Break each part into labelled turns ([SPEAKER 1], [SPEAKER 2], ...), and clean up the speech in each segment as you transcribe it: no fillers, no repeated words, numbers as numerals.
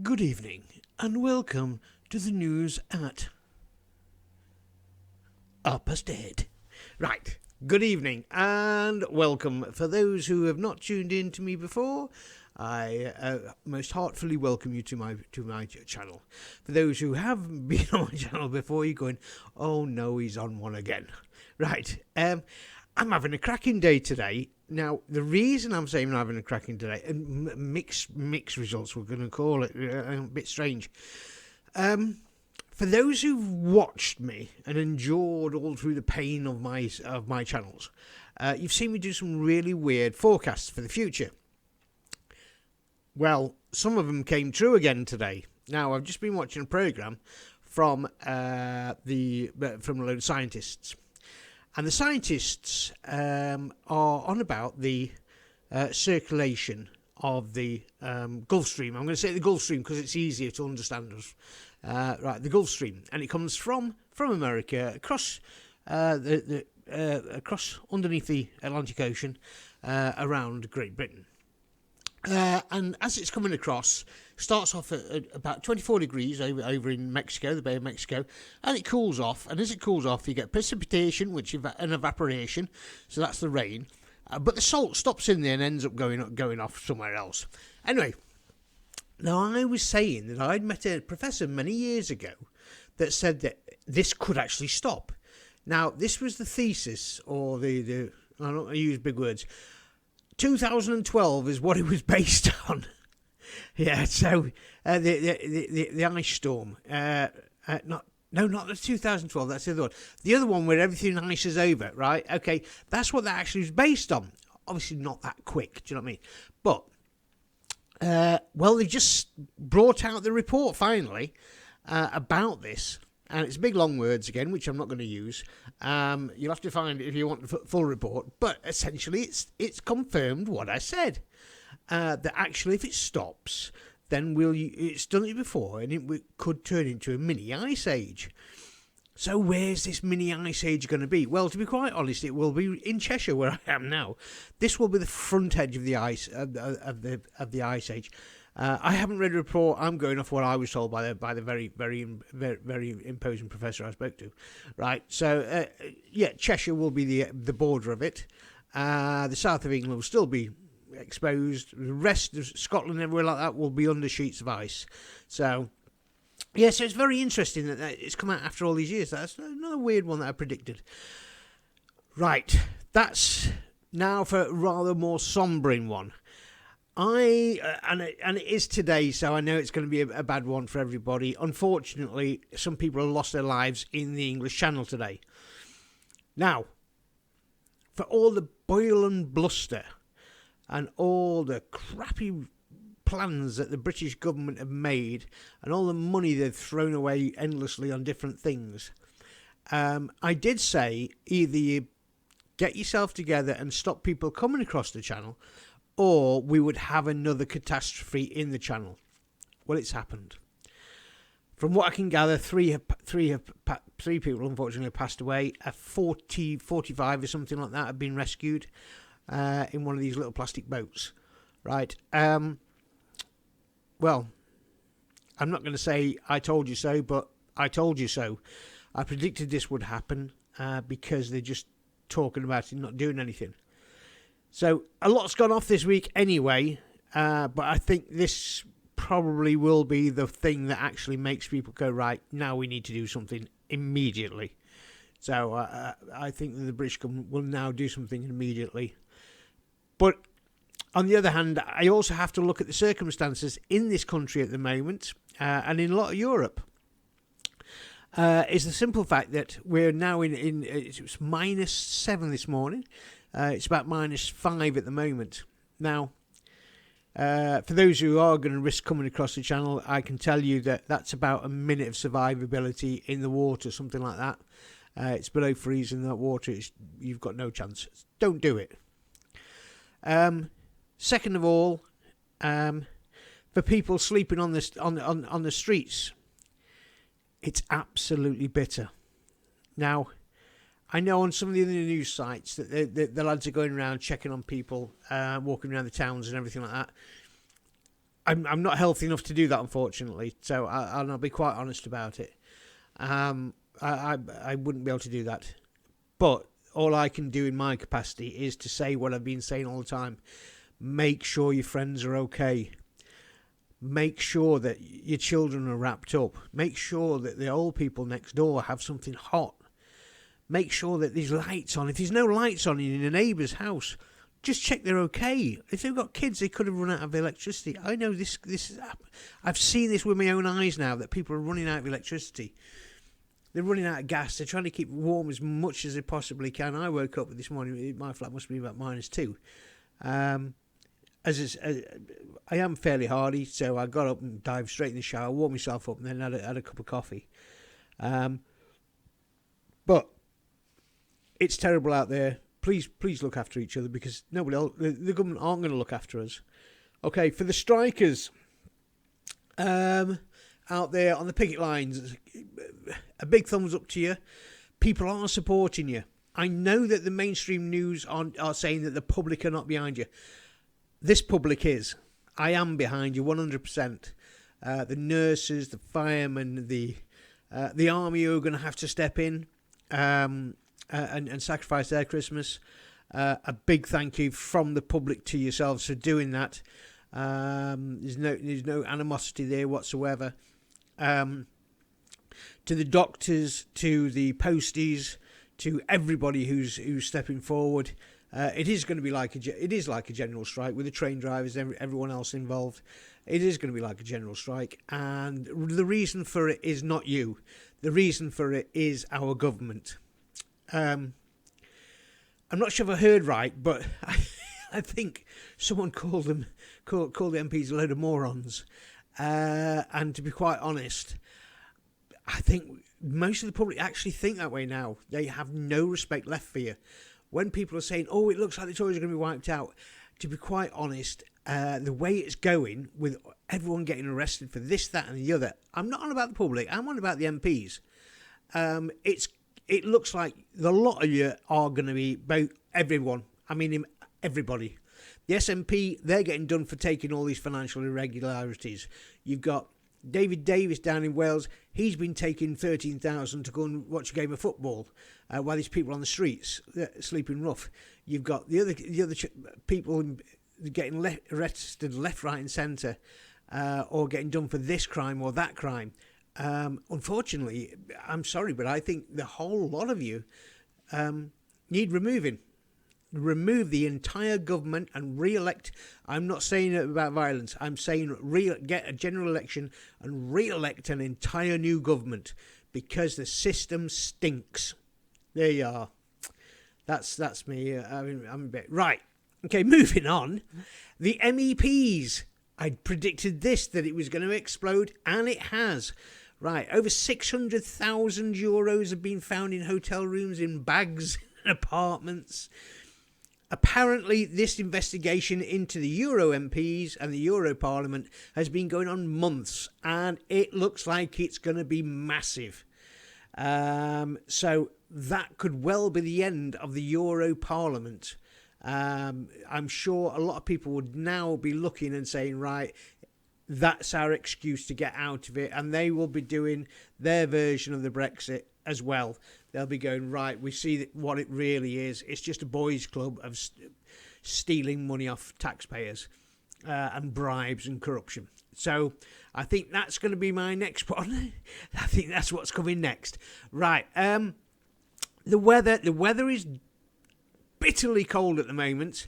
[SPEAKER 1] Good evening, and welcome to the news at 8:30. Right, good evening, and welcome. For those who have not tuned in to me before, I most heartfully welcome you to my channel. For those who have been on my channel before, you're going, oh no, he's on one again. Right, I'm having a cracking day today. Now, the reason I'm saying I'm having a cracking day, and mixed results, we're going to call it, a bit strange. For those who've watched me and endured all through the pain of my channels, you've seen me do some really weird forecasts for the future. Well, some of them came true again today. Now, I've just been watching a program from a load of scientists. And the scientists are on about the circulation of the Gulf Stream. I'm going to say the Gulf Stream because it's easier to understand us. Right, the Gulf Stream, and it comes from America across across underneath the Atlantic Ocean around Great Britain. And as it's coming across, starts off at about 24 degrees over in Mexico, the Bay of Mexico, and it cools off. And as it cools off, you get precipitation, which is an evaporation, so that's the rain. But the salt stops in there and ends up going off somewhere else. Anyway, now I was saying that I'd met a professor many years ago that said that this could actually stop. Now, this was the thesis, or the I don't use big words. 2012 is what it was based on. Yeah, so the ice storm. Not the 2012. That's the other one. The other one where everything ice is over, right? Okay, that's what that actually was based on. Obviously, not that quick. Do you know what I mean? But well, they just brought out the report finally about this. And it's big long words again, which I'm not going to use. You'll have to find it if you want the full report. But essentially, it's confirmed what I said. That actually, if it stops, then it's done it before, and it could turn into a mini ice age. So where's this mini ice age going to be? Well, to be quite honest, it will be in Cheshire, where I am now. This will be the front edge of the ice of the ice age. I haven't read a report. I'm going off what I was told by the very, very, very, very imposing professor I spoke to. Right. So yeah, Cheshire will be the border of it. The south of England will still be exposed. The rest of Scotland and everywhere like that will be under sheets of ice. So yeah, so it's very interesting that it's come out after all these years. That's another weird one that I predicted. Right. That's now for a rather more sombering one. And it is today, so I know it's going to be a bad one for everybody. Unfortunately, some people have lost their lives in the English Channel today. Now, for all the boil and bluster and all the crappy plans that the British government have made and all the money they've thrown away endlessly on different things, I did say either you get yourself together and stop people coming across the channel, or we would have another catastrophe in the channel. Well, it's happened. From what I can gather, three people unfortunately have passed away. 45 or something like that have been rescued in one of these little plastic boats. Right. Well, I'm not going to say I told you so, but I told you so. I predicted this would happen because they're just talking about it, not doing anything. So a lot's gone off this week anyway, but I think this probably will be the thing that actually makes people go, right, now we need to do something immediately. So I think that the British government will now do something immediately. But on the other hand, I also have to look at the circumstances in this country at the moment and in a lot of Europe. Is the simple fact that we're now in it was -7 this morning. It's about -5 at the moment. Now, for those who are going to risk coming across the channel, I can tell you that that's about a minute of survivability in the water, something like that. It's below freezing, that water. You've got no chance. Don't do it. Second of all, for people sleeping on the streets, it's absolutely bitter. Now, I know on some of the other news sites that the lads are going around checking on people, walking around the towns and everything like that. I'm not healthy enough to do that, unfortunately. So I'll be quite honest about it. I wouldn't be able to do that. But all I can do in my capacity is to say what I've been saying all the time. Make sure your friends are okay. Make sure that your children are wrapped up. Make sure that the old people next door have something hot. Make sure that there's lights on. If there's no lights on in a neighbour's house, just check they're okay. If they've got kids, they could have run out of electricity. I know this is. I've seen this with my own eyes now, that people are running out of electricity. They're running out of gas. They're trying to keep warm as much as they possibly can. I woke up this morning, my flat must be about -2. I am fairly hardy, so I got up and dived straight in the shower, warmed myself up, and then had a cup of coffee. But it's terrible out there. Please look after each other, because nobody else, the government aren't going to look after us. Okay, for the strikers out there on the picket lines, a big thumbs up to you. People are supporting you. I know that the mainstream news are saying that the public are not behind you. This public is. I am behind you 100%. The nurses, the firemen, the army are going to have to step in and sacrifice their Christmas. A big thank you from the public to yourselves for doing that. There's no animosity there whatsoever. To the doctors, to the posties, to everybody who's stepping forward. It is going to be like a general strike with the train drivers and everyone else involved. It is going to be like a general strike, and the reason for it is not you. The reason for it is our government. I'm not sure if I heard right, but I think someone called the MPs a load of morons. And to be quite honest, I think most of the public actually think that way now. They have no respect left for you. When people are saying, oh, it looks like the Tories are going to be wiped out, to be quite honest, the way it's going, with everyone getting arrested for this, that and the other, I'm not on about the public, I'm on about the MPs. It looks like the lot of you are going to be both everyone. I mean, everybody. The SNP, they're getting done for taking all these financial irregularities. You've got David Davis down in Wales. He's been taking 13,000 to go and watch a game of football while there's people on the streets sleeping rough. You've got the other people getting arrested left, right and centre, or getting done for this crime or that crime. Unfortunately, I'm sorry, but I think the whole lot of you need removing. Remove the entire government and re-elect. I'm not saying it about violence. I'm saying get a general election and re-elect an entire new government, because the system stinks. There you are. That's me. I'm a bit right. Okay, moving on. The MEPs. I predicted this, that it was going to explode, and it has. Right, over 600,000 euros have been found in hotel rooms, in bags, in apartments. Apparently, this investigation into the Euro MPs and the Euro Parliament has been going on months, and it looks like it's going to be massive. So that could well be the end of the Euro Parliament. I'm sure a lot of people would now be looking and saying, right, that's our excuse to get out of it, and they will be doing their version of the Brexit as well. They'll be going, right, we see what it really is. It's just a boys' club of stealing money off taxpayers and bribes and corruption. So I think that's going to be my next one. I think that's what's coming next. Right, the weather is bitterly cold at the moment,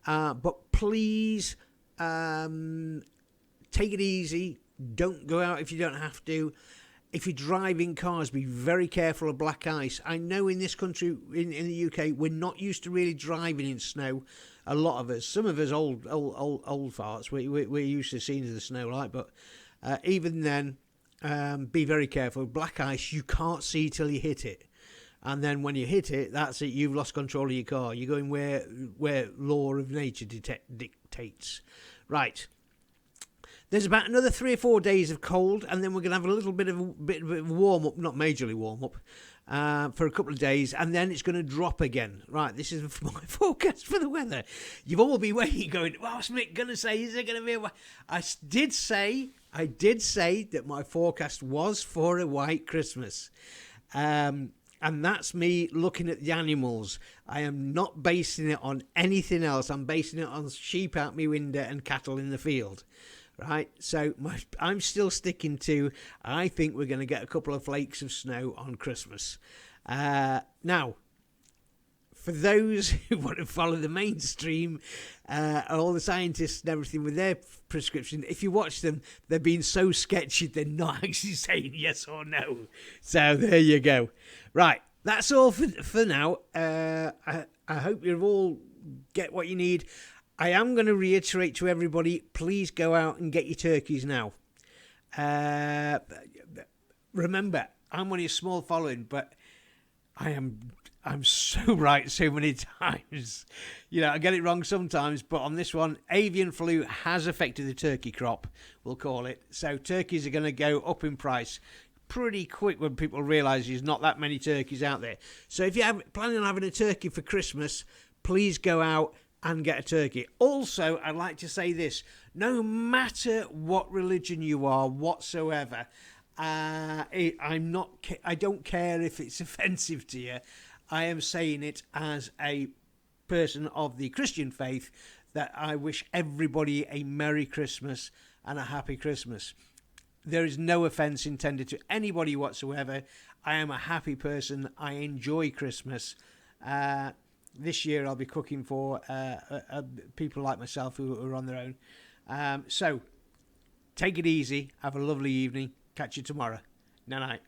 [SPEAKER 1] but please take it easy. Don't go out if you don't have to. If you're driving cars, be very careful of black ice. I know in this country, in the UK, we're not used to really driving in snow. A lot of us, some of us old farts, we're used to seeing the snow like. But even then, be very careful. Black ice, you can't see till you hit it. And then when you hit it, that's it. You've lost control of your car. You're going where law of nature dictates. Right. There's about another 3 or 4 days of cold, and then we're going to have a little bit of a warm-up, not majorly warm-up, for a couple of days, and then it's going to drop again. Right, this is my forecast for the weather. You've all been waiting, going, what's Mick going to say? Is there going to be a... I did say that my forecast was for a white Christmas. And that's me looking at the animals. I am not basing it on anything else. I'm basing it on sheep out my window and cattle in the field. Right, so I'm still sticking to, I think we're going to get a couple of flakes of snow on Christmas. Now, for those who want to follow the mainstream, all the scientists and everything with their prescription, if you watch them, they're being so sketchy, they're not actually saying yes or no. So there you go. Right, that's all for now. I hope you all get what you need. I am going to reiterate to everybody, please go out and get your turkeys now. Remember, I'm only a small following, but I'm so right so many times. You know, I get it wrong sometimes, but on this one, avian flu has affected the turkey crop, we'll call it. So turkeys are going to go up in price pretty quick when people realise there's not that many turkeys out there. So if you're planning on having a turkey for Christmas, please go out and get a turkey. Also, I'd like to say this: no matter what religion you are whatsoever, I don't care if it's offensive to you. I am saying it as a person of the Christian faith that I wish everybody a Merry Christmas and a Happy Christmas. There is no offence intended to anybody whatsoever. I am a happy person. I enjoy Christmas. This year I'll be cooking for people like myself who are on their own. So take it easy. Have a lovely evening. Catch you tomorrow. Night night.